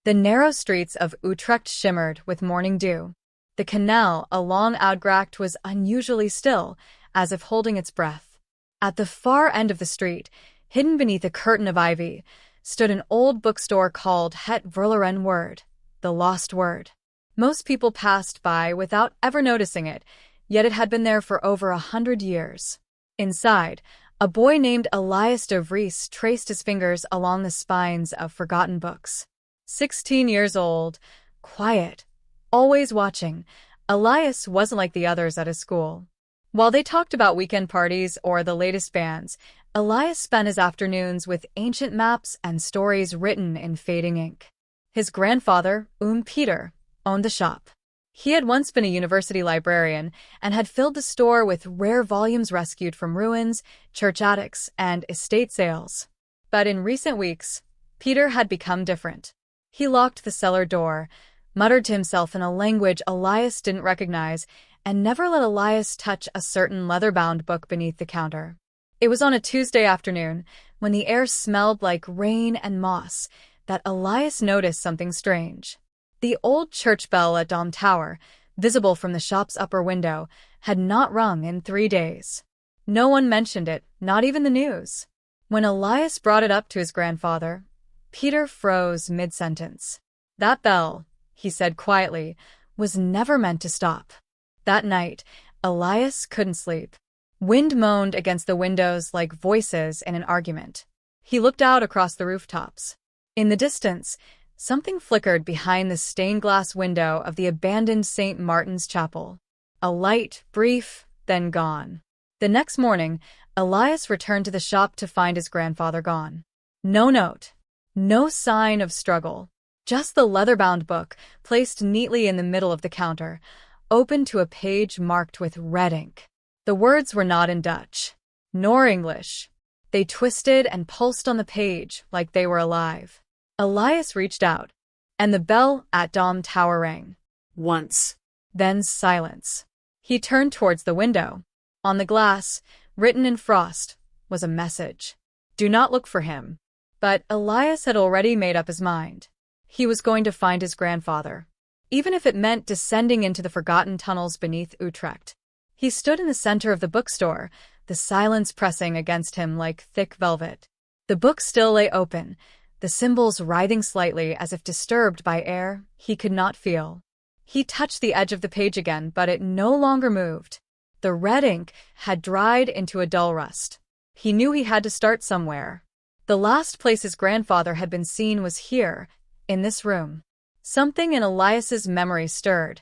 The narrow streets of Utrecht shimmered with morning dew. The canal along Utrecht was unusually still, as if holding its breath. At the far end of the street, hidden beneath a curtain of ivy, stood an old bookstore called Het Verloren Word, the Lost Word. Most people passed by without ever noticing it, yet it had been there for over 100 years. Inside, a boy named Elias de Vries traced his fingers along the spines of forgotten books. 16 years old, quiet, always watching, Elias wasn't like the others at his school. While they talked about weekend parties or the latest bands, Elias spent his afternoons with ancient maps and stories written in fading ink. His grandfather, Peter, owned the shop. He had once been a university librarian and had filled the store with rare volumes rescued from ruins, church attics, and estate sales. But in recent weeks, Peter had become different. He locked the cellar door, muttered to himself in a language Elias didn't recognize, and never let Elias touch a certain leather-bound book beneath the counter. It was on a Tuesday afternoon, when the air smelled like rain and moss, that Elias noticed something strange. The old church bell at Dom Tower, visible from the shop's upper window, had not rung in 3 days. No one mentioned it, not even the news. When Elias brought it up to his grandfather, Peter froze mid-sentence. That bell, he said quietly, was never meant to stop. That night, Elias couldn't sleep. Wind moaned against the windows like voices in an argument. He looked out across the rooftops. In the distance, something flickered behind the stained-glass window of the abandoned St. Martin's Chapel. A light, brief, then gone. The next morning, Elias returned to the shop to find his grandfather gone. No note. No sign of struggle. Just the leather-bound book, placed neatly in the middle of the counter, open to a page marked with red ink. The words were not in Dutch, nor English. They twisted and pulsed on the page like they were alive. Elias reached out, and the bell at Dom Tower rang. Once. Then silence. He turned towards the window. On the glass, written in frost, was a message. Do not look for him. But Elias had already made up his mind. He was going to find his grandfather, even if it meant descending into the forgotten tunnels beneath Utrecht. He stood in the center of the bookstore, the silence pressing against him like thick velvet. The book still lay open, the symbols writhing slightly as if disturbed by air he could not feel. He touched the edge of the page again, but it no longer moved. The red ink had dried into a dull rust. He knew he had to start somewhere. The last place his grandfather had been seen was here, in this room. Something in Elias's memory stirred.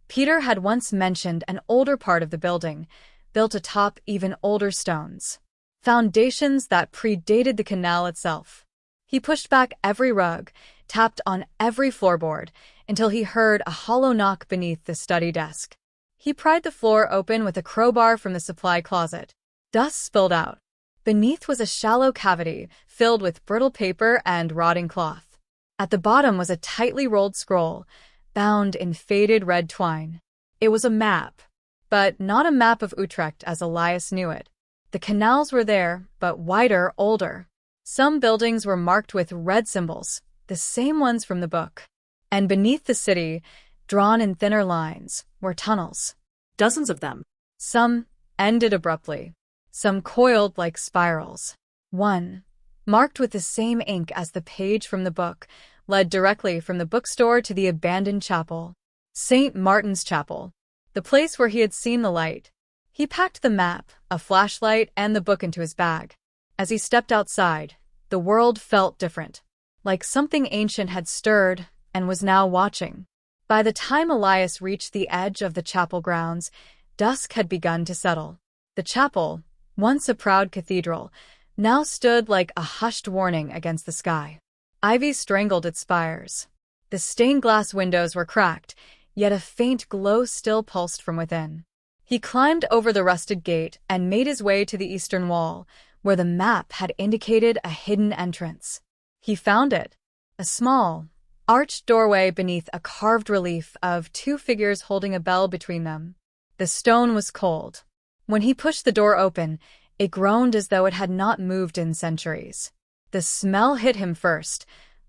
Peter had once mentioned an older part of the building, built atop even older stones. Foundations that predated the canal itself. He pushed back every rug, tapped on every floorboard, until he heard a hollow knock beneath the study desk. He pried the floor open with a crowbar from the supply closet. Dust spilled out. Beneath was a shallow cavity, filled with brittle paper and rotting cloth. At the bottom was a tightly rolled scroll, bound in faded red twine. It was a map, but not a map of Utrecht as Elias knew it. The canals were there, but wider, older. Some buildings were marked with red symbols, the same ones from the book. And beneath the city, drawn in thinner lines, were tunnels. Dozens of them. Some ended abruptly. Some coiled like spirals. One, marked with the same ink as the page from the book, led directly from the bookstore to the abandoned chapel. St. Martin's Chapel, the place where he had seen the light. He packed the map, a flashlight, and the book into his bag. As he stepped outside, the world felt different, like something ancient had stirred and was now watching. By the time Elias reached the edge of the chapel grounds, dusk had begun to settle. The chapel, once a proud cathedral, now stood like a hushed warning against the sky. Ivy strangled its spires. The stained-glass windows were cracked, yet a faint glow still pulsed from within. He climbed over the rusted gate and made his way to the eastern wall, where the map had indicated a hidden entrance. He found it, a small, arched doorway beneath a carved relief of 2 figures holding a bell between them. The stone was cold. When he pushed the door open, it groaned as though it had not moved in centuries. The smell hit him first,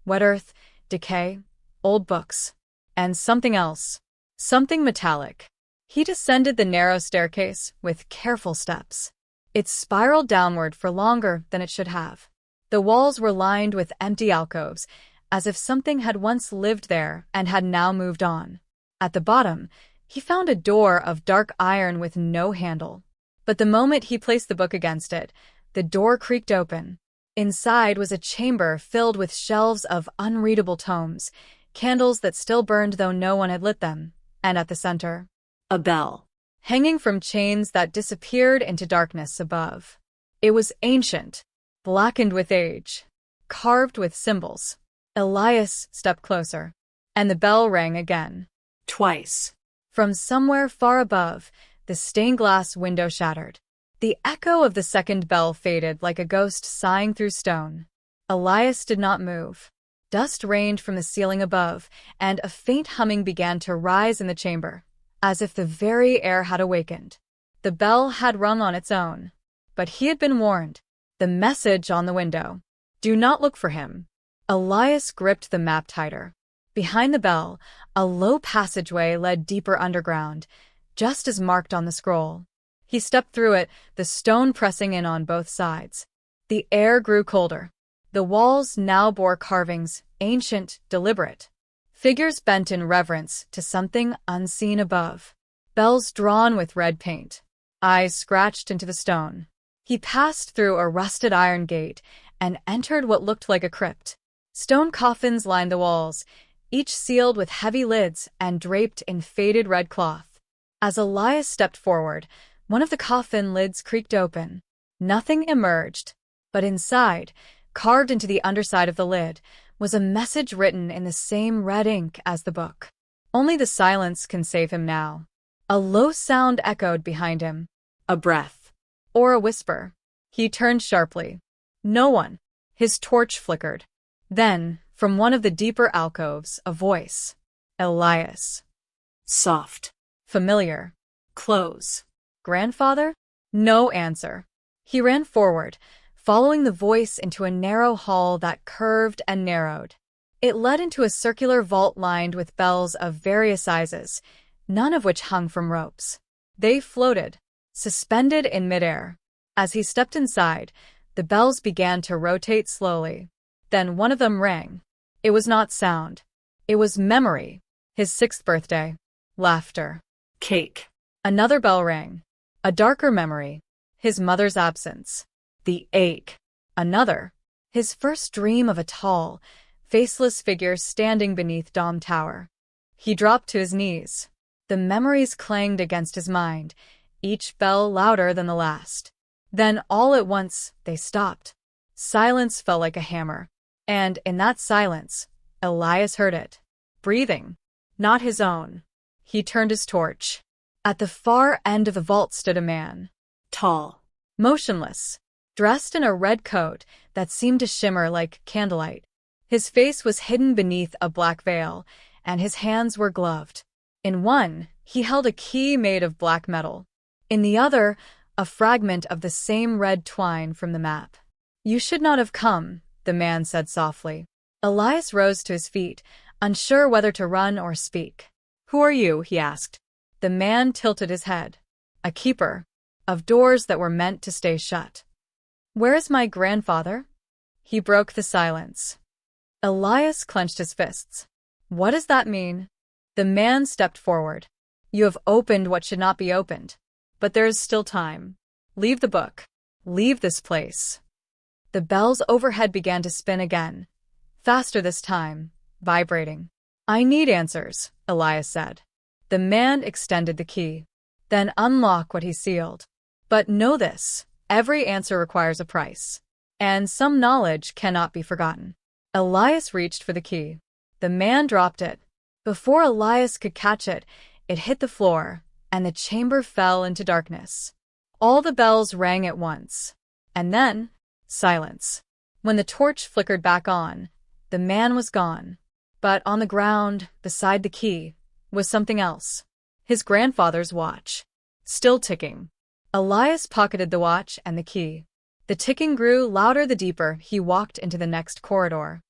wet earth, decay, old books, and something else, something metallic. He descended the narrow staircase with careful steps. It spiraled downward for longer than it should have. The walls were lined with empty alcoves, as if something had once lived there and had now moved on. At the bottom, he found a door of dark iron with no handle. But the moment he placed the book against it, the door creaked open. Inside was a chamber filled with shelves of unreadable tomes, candles that still burned though no one had lit them, and at the center, A bell. hanging from chains that disappeared into darkness above. It was ancient, blackened with age, carved with symbols. Elias stepped closer, and the bell rang again. Twice. From somewhere far above, the stained glass window shattered. The echo of the second bell faded like a ghost sighing through stone. Elias did not move. Dust rained from the ceiling above, and a faint humming began to rise in the chamber, as if the very air had awakened. The bell had rung on its own, but he had been warned. The message on the window: "Do not look for him." Elias gripped the map tighter. Behind the bell, a low passageway led deeper underground, just as marked on the scroll. He stepped through it, the stone pressing in on both sides. The air grew colder. The walls now bore carvings, ancient, deliberate. Figures bent in reverence to something unseen above. Bells drawn with red paint. Eyes scratched into the stone. He passed through a rusted iron gate and entered what looked like a crypt. Stone coffins lined the walls, each sealed with heavy lids and draped in faded red cloth. As Elias stepped forward, one of the coffin lids creaked open. Nothing emerged, but inside, carved into the underside of the lid, was a message written in the same red ink as the book. Only the silence can save him now. A low sound echoed behind him. A breath. Or a whisper. He turned sharply. No one. His torch flickered. Then, from one of the deeper alcoves, a voice. Elias. Soft. Familiar. Close. Grandfather? No answer. He ran forward, following the voice into a narrow hall that curved and narrowed. It led into a circular vault lined with bells of various sizes, none of which hung from ropes. They floated, suspended in midair. As he stepped inside, the bells began to rotate slowly. Then one of them rang. It was not sound. It was memory. His 6th birthday. Laughter. Cake. Another bell rang. A darker memory. His mother's absence. The ache. Another. His first dream of a tall, faceless figure standing beneath Dom Tower. He dropped to his knees. The memories clanged against his mind, each bell louder than the last. Then all at once, they stopped. Silence fell like a hammer. And in that silence, Elias heard it. Breathing. Not his own. He turned his torch. At the far end of the vault stood a man. Tall. Motionless. Dressed in a red coat that seemed to shimmer like candlelight. His face was hidden beneath a black veil, and his hands were gloved. In one, he held a key made of black metal. In the other, a fragment of the same red twine from the map. "You should not have come," the man said softly. Elias rose to his feet, unsure whether to run or speak. "Who are you?" he asked. The man tilted his head. "A keeper of doors that were meant to stay shut." "Where is my grandfather?" He broke the silence. Elias clenched his fists. "What does that mean?" The man stepped forward. "You have opened what should not be opened. But there is still time. Leave the book. Leave this place." The bells overhead began to spin again. Faster this time, vibrating. "I need answers," Elias said. The man extended the key. "Then unlock what he sealed. But know this, every answer requires a price. And some knowledge cannot be forgotten." Elias reached for the key. The man dropped it. Before Elias could catch it, it hit the floor, and the chamber fell into darkness. All the bells rang at once. And then, silence. When the torch flickered back on, the man was gone. But on the ground, beside the key, was something else. His grandfather's watch. Still ticking. Elias pocketed the watch and the key. The ticking grew louder the deeper he walked into the next corridor.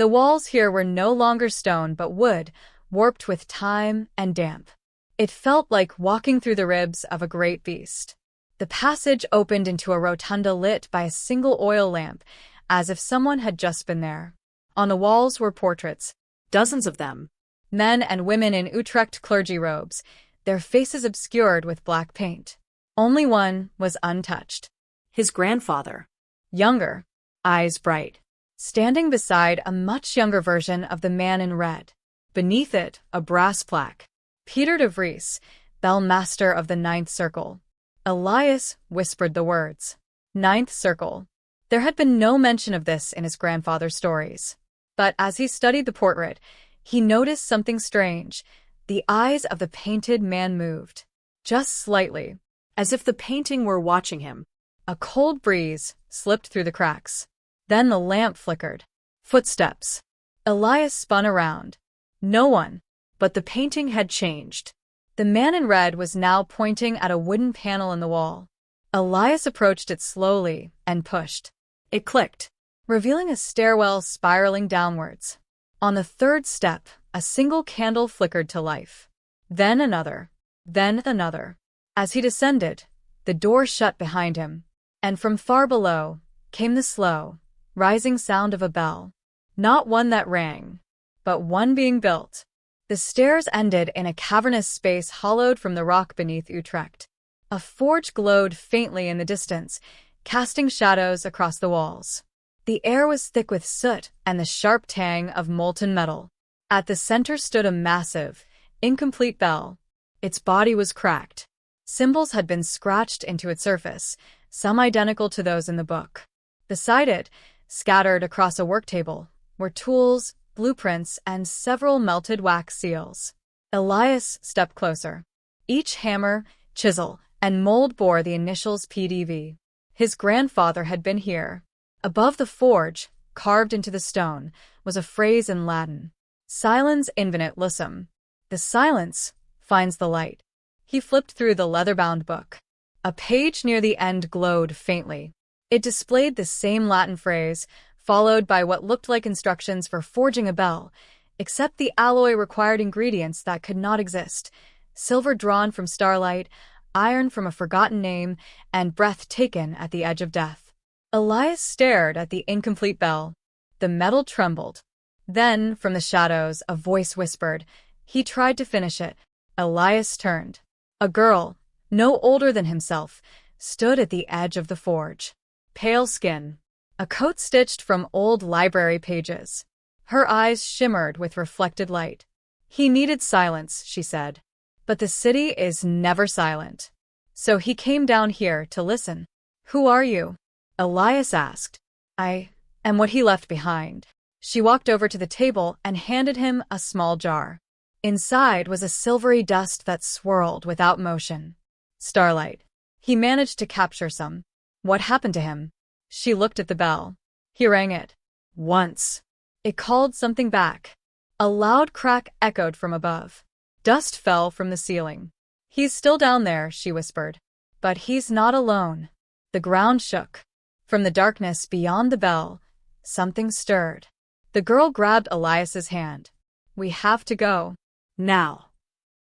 The walls here were no longer stone but wood, warped with time and damp. It felt like walking through the ribs of a great beast. The passage opened into a rotunda lit by a single oil lamp, as if someone had just been there. On the walls were portraits, Dozens of them. men and women in Utrecht clergy robes, their faces obscured with black paint. Only one was untouched. His grandfather. Younger, eyes bright, standing beside a much younger version of the man in red. Beneath it, a brass plaque. Peter de Vries, Bellmaster of the Ninth Circle. Elias whispered the words. Ninth Circle. There had been no mention of this in his grandfather's stories. But as he studied the portrait, he noticed something strange. The eyes of the painted man moved. Just slightly. As if the painting were watching him. A cold breeze slipped through the cracks. Then the lamp flickered. Footsteps. Elias spun around. No one. But the painting had changed. The man in red was now pointing at a wooden panel in the wall. Elias approached it slowly and pushed. It clicked, revealing a stairwell spiraling downwards. On the third step, a single candle flickered to life. Then another. Then another. As he descended, the door shut behind him, and from far below came the slow, rising sound of a bell. Not one that rang, but one being built. The stairs ended in a cavernous space hollowed from the rock beneath Utrecht. A forge glowed faintly in the distance, casting shadows across the walls. The air was thick with soot and the sharp tang of molten metal. At the center stood a massive, incomplete bell. Its body was cracked. Symbols had been scratched into its surface, some identical to those in the book. Beside it, scattered across a work table, were tools, blueprints, and several melted wax seals. Elias stepped closer. Each hammer, chisel, and mold bore the initials PDV. His grandfather had been here. Above the forge, carved into the stone, was a phrase in Latin. Silens invenit lucem. The silence finds the light. He flipped through the leather-bound book. A page near the end glowed faintly. It displayed the same Latin phrase, followed by what looked like instructions for forging a bell, except the alloy required ingredients that could not exist: silver drawn from starlight, iron from a forgotten name, and breath taken at the edge of death. Elias stared at the incomplete bell. The metal trembled. Then, from the shadows, a voice whispered. He tried to finish it. Elias turned. A girl, no older than himself, stood at the edge of the forge. Pale skin, a coat stitched from old library pages. Her eyes shimmered with reflected light. He needed silence, she said. But the city is never silent. So he came down here to listen. Who are you? Elias asked. I am what he left behind. She walked over to the table and handed him a small jar. Inside was a silvery dust that swirled without motion. Starlight. He managed to capture some. What happened to him? She looked at the bell. He rang it. Once. It called something back. A loud crack echoed from above. Dust fell from the ceiling. He's still down there, she whispered. But he's not alone. The ground shook. From the darkness beyond the bell, something stirred. The girl grabbed Elias's hand. We have to go. Now.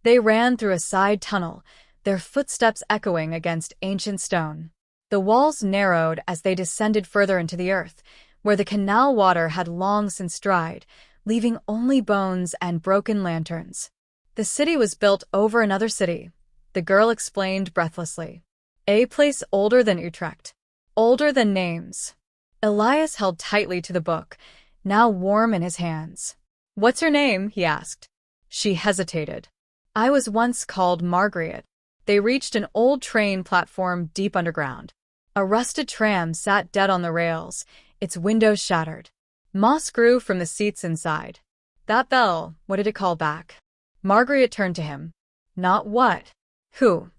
They ran through a side tunnel, their footsteps echoing against ancient stone. The walls narrowed as they descended further into the earth, where the canal water had long since dried, leaving only bones and broken lanterns. The city was built over another city, the girl explained breathlessly. A place older than Utrecht. Older than names. Elias held tightly to the book, now warm in his hands. What's her name? He asked. She hesitated. I was once called Margaret. They reached an old train platform deep underground. A rusted tram sat dead on the rails, its windows shattered. Moss grew from the seats inside. That bell, what did it call back? Margaret turned to him. Not what? Who?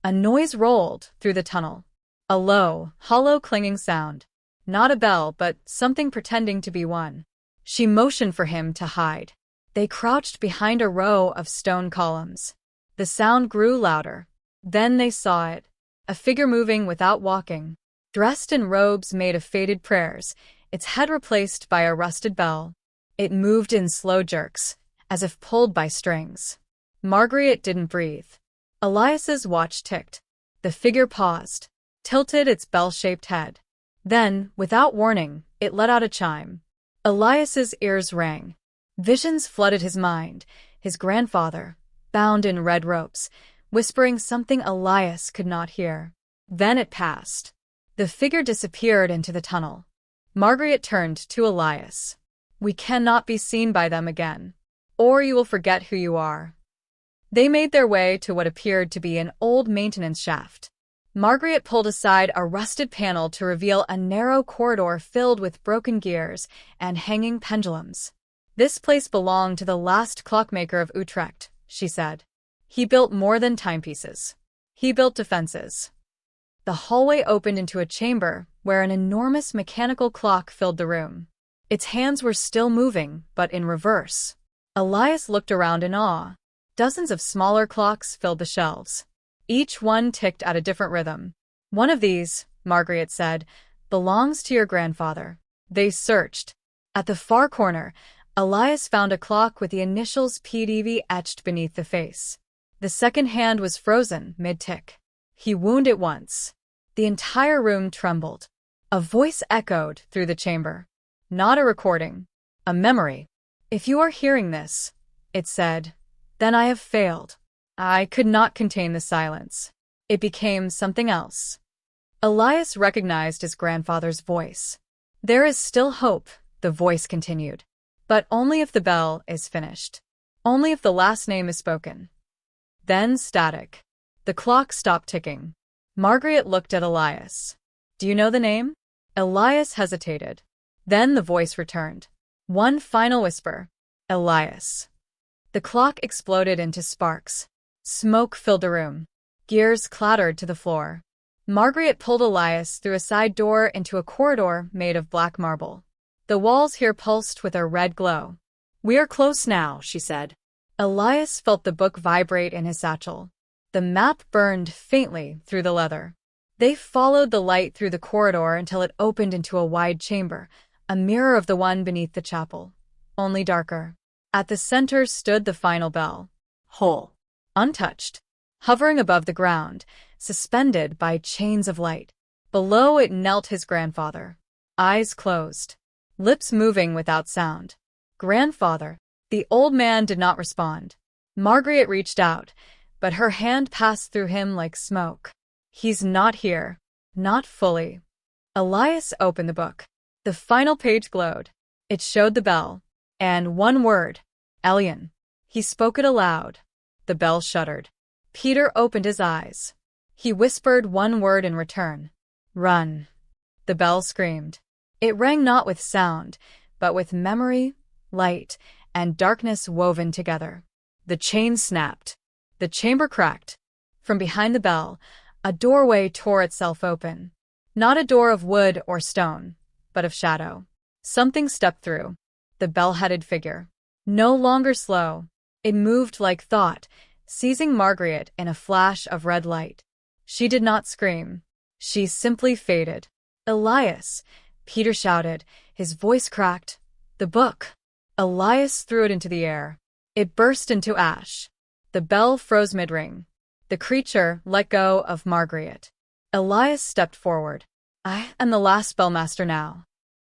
A noise rolled through the tunnel. A low, hollow clinging sound. Not a bell, but something pretending to be one. She motioned for him to hide. They crouched behind a row of stone columns. The sound grew louder. Then they saw it. A figure moving without walking. Dressed in robes made of faded prayers, its head replaced by a rusted bell. It moved in slow jerks, as if pulled by strings. Margaret didn't breathe. Elias's watch ticked. The figure paused, tilted its bell-shaped head. Then, without warning, it let out a chime. Elias's ears rang. Visions flooded his mind, his grandfather, bound in red ropes, whispering something Elias could not hear. Then it passed. The figure disappeared into the tunnel. Margaret turned to Elias. "We cannot be seen by them again, or you will forget who you are." They made their way to what appeared to be an old maintenance shaft. Margaret pulled aside a rusted panel to reveal a narrow corridor filled with broken gears and hanging pendulums. "This place belonged to the last clockmaker of Utrecht," she said. "He built more than timepieces. He built defenses." The hallway opened into a chamber where an enormous mechanical clock filled the room. Its hands were still moving, but in reverse. Elias looked around in awe. Dozens of smaller clocks filled the shelves. Each one ticked at a different rhythm. "One of these," Margaret said, "belongs to your grandfather." They searched. At the far corner, Elias found a clock with the initials PDV etched beneath the face. The second hand was frozen mid-tick. He wound it once. The entire room trembled. A voice echoed through the chamber. "Not a recording. A memory. If you are hearing this," it said, "then I have failed." I could not contain the silence. It became something else. Elias recognized his grandfather's voice. "There is still hope," the voice continued. "But only if the bell is finished. Only if the last name is spoken." Then static. The clock stopped ticking. Margaret looked at Elias. "Do you know the name?" Elias hesitated. Then the voice returned. One final whisper. "Elias." The clock exploded into sparks. Smoke filled the room. Gears clattered to the floor. Margaret pulled Elias through a side door into a corridor made of black marble. The walls here pulsed with a red glow. "We are close now," she said. Elias felt the book vibrate in his satchel. The map burned faintly through the leather. They followed the light through the corridor until it opened into a wide chamber, a mirror of the one beneath the chapel, only darker. At the center stood the final bell. Whole. Untouched. Hovering above the ground, suspended by chains of light. Below it knelt his grandfather. Eyes closed. Lips moving without sound. "Grandfather." The old man did not respond. Margaret reached out, but her hand passed through him like smoke. "He's not here. Not fully." Elias opened the book. The final page glowed. It showed the bell. And one word. "Elian." He spoke it aloud. The bell shuddered. Peter opened his eyes. He whispered one word in return. "Run." The bell screamed. It rang not with sound, but with memory, light, and darkness woven together. The chain snapped. The chamber cracked. From behind the bell, a doorway tore itself open. Not a door of wood or stone, but of shadow. Something stepped through. The bell-headed figure. No longer slow. It moved like thought, seizing Margaret in a flash of red light. She did not scream. She simply faded. "Elias!" Peter shouted, his voice cracked. "The book!" Elias threw it into the air. It burst into ash. The bell froze mid-ring. The creature let go of Margaret. Elias stepped forward. "I am the last bellmaster now."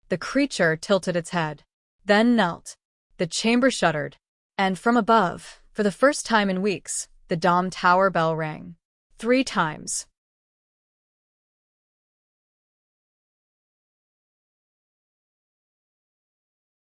The creature tilted its head, then knelt. The chamber shuddered. And from above, for the first time in weeks, the dom tower bell rang. 3 times.